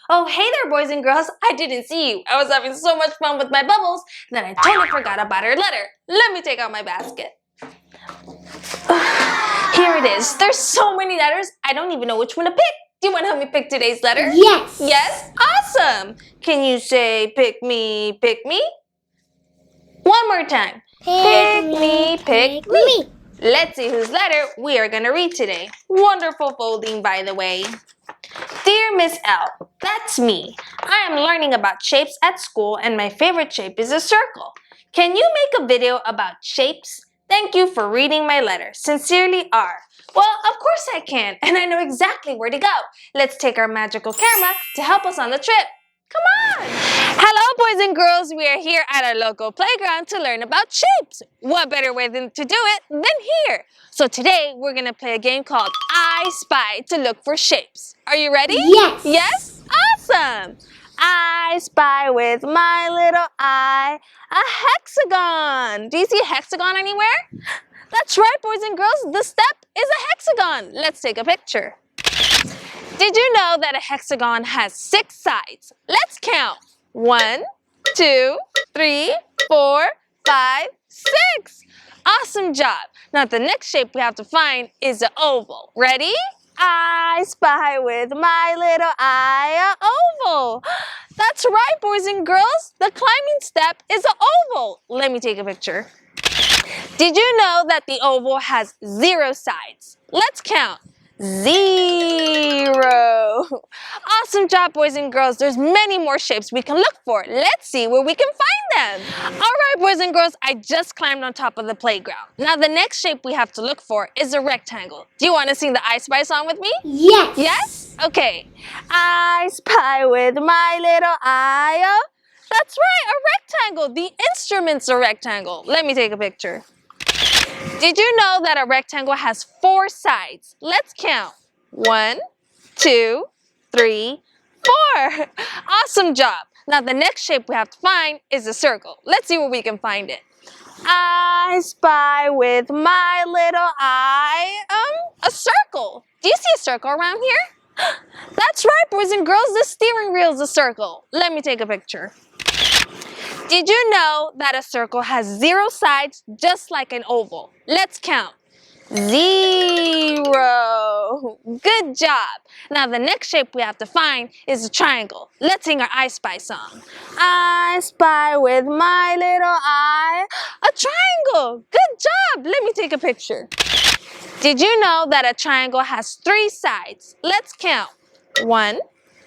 Oh, hey there, boys and girls. I didn't see you. I was having so much fun with my bubbles that I totally forgot about our letter. Let me take out my basket. Here it is. There's so many letters, I don't even know which one to pick. Do you want to help me pick today's letter? Yes. Yes? Awesome. Can you say pick me, pick me? One more time. Pick me, pick me. Let's see whose letter we are going to read today. Wonderful folding, by the way. Dear Miss L, that's me. I am learning about shapes at school and my favorite shape is a circle. Can you make a video about shapes? Thank you for reading my letter. Sincerely, R. Well, of course I can, and I know exactly where to go. Let's take our magical camera to help us on the trip. Come on! Hello, boys and girls. We are here at our local playground to learn about shapes. What better way to do it than here? So today, we're going to play a game called I Spy to look for shapes. Are you ready? Yes. Yes? Awesome! I spy with my little eye a hexagon. Do you see a hexagon anywhere? That's right, boys and girls. The step is a hexagon. Let's take a picture. Did you know that a hexagon has 6 sides? Let's count. 1, 2, 3, 4, 5, 6. Awesome job. Now the next shape we have to find is an oval. Ready? I spy with my little eye an oval. That's right, boys and girls. The climbing step is an oval. Let me take a picture. Did you know that the oval has 0 sides? Let's count. 0. Awesome job, boys and girls. There's many more shapes we can look for. Let's see where we can find them. All right, boys and girls, I just climbed on top of the playground. Now the next shape we have to look for is a rectangle. Do you want to sing the I Spy song with me? Yes. Yes? Okay. I spy with my little eye. That's right, a rectangle. The instrument's a rectangle. Let me take a picture. Did you know that a rectangle has 4 sides? Let's count. 1, 2, 3, 4. Awesome job. Now the next shape we have to find is a circle. Let's see where we can find it. I spy with my little eye a circle. Do you see a circle around here? That's right, boys and girls. The steering wheel is a circle. Let me take a picture. Did you know that a circle has 0 sides just like an oval? Let's count. 0. Good job. Now the next shape we have to find is a triangle. Let's sing our I Spy song. I spy with my little eye a triangle. Good job. Let me take a picture. Did you know that a triangle has 3 sides? Let's count. 1,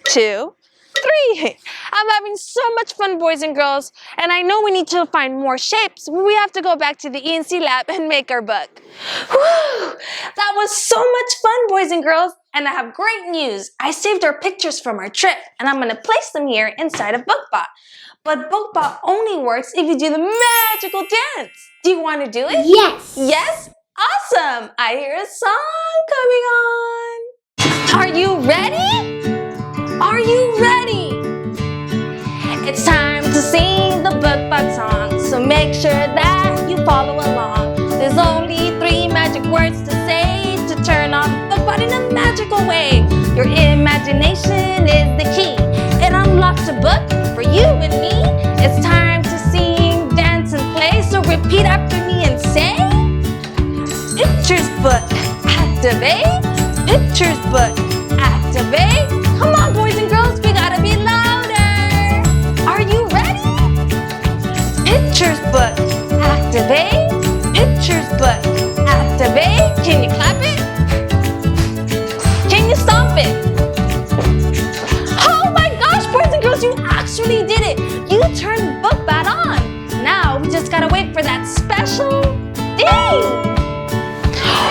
2, 3. I'm having so much fun, boys and girls, and I know we need to find more shapes, but we have to go back to the ENC lab and make our book. Whew! That was so much fun, boys and girls, and I have great news. I saved our pictures from our trip, and I'm going to place them here inside of BookBot. But BookBot only works if you do the magical dance. Do you want to do it? Yes. Yes? Awesome! I hear a song coming on. Are you ready? Are you ready? It's time to sing the BookBot song, so make sure that you follow along. There's only 3 magic words to say to turn on BookBot in a magical way. Your imagination is the key. It unlocks a book for you and me. It's time to sing, dance, and play, so repeat after me and say, Pictures Book, activate. Pictures Book, activate. Come on, boys and girls, we gotta be louder. Are you ready? Pictures Book, activate. Pictures Book, activate. Can you clap it? Can you stomp it? Oh my gosh, boys and girls, you actually did it. You turned BookBot on. Now we just gotta wait for that special ding.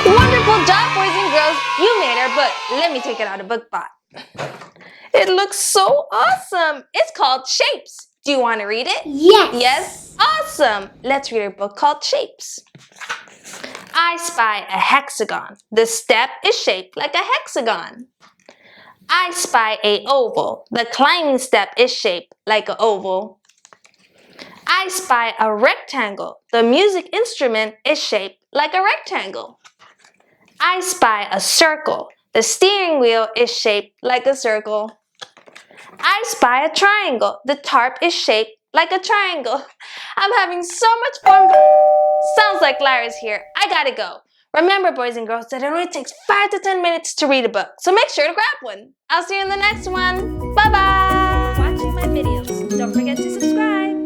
Wonderful job, boys and girls. You made our book. Let me take it out of BookBot. It looks so awesome. It's called Shapes. Do you want to read it? Yes. Yes? Awesome. Let's read our book called Shapes. I spy a hexagon. The step is shaped like a hexagon. I spy a oval. The climbing step is shaped like an oval. I spy a rectangle. The music instrument is shaped like a rectangle. I spy a circle. The steering wheel is shaped like a circle. I spy a triangle. The tarp is shaped like a triangle. I'm having so much fun. Sounds like Larry's here. I gotta go. Remember, boys and girls, that it only takes 5 to 10 minutes to read a book, so make sure to grab one. I'll see you in the next one. Bye-bye. Watching my videos. Don't forget to subscribe.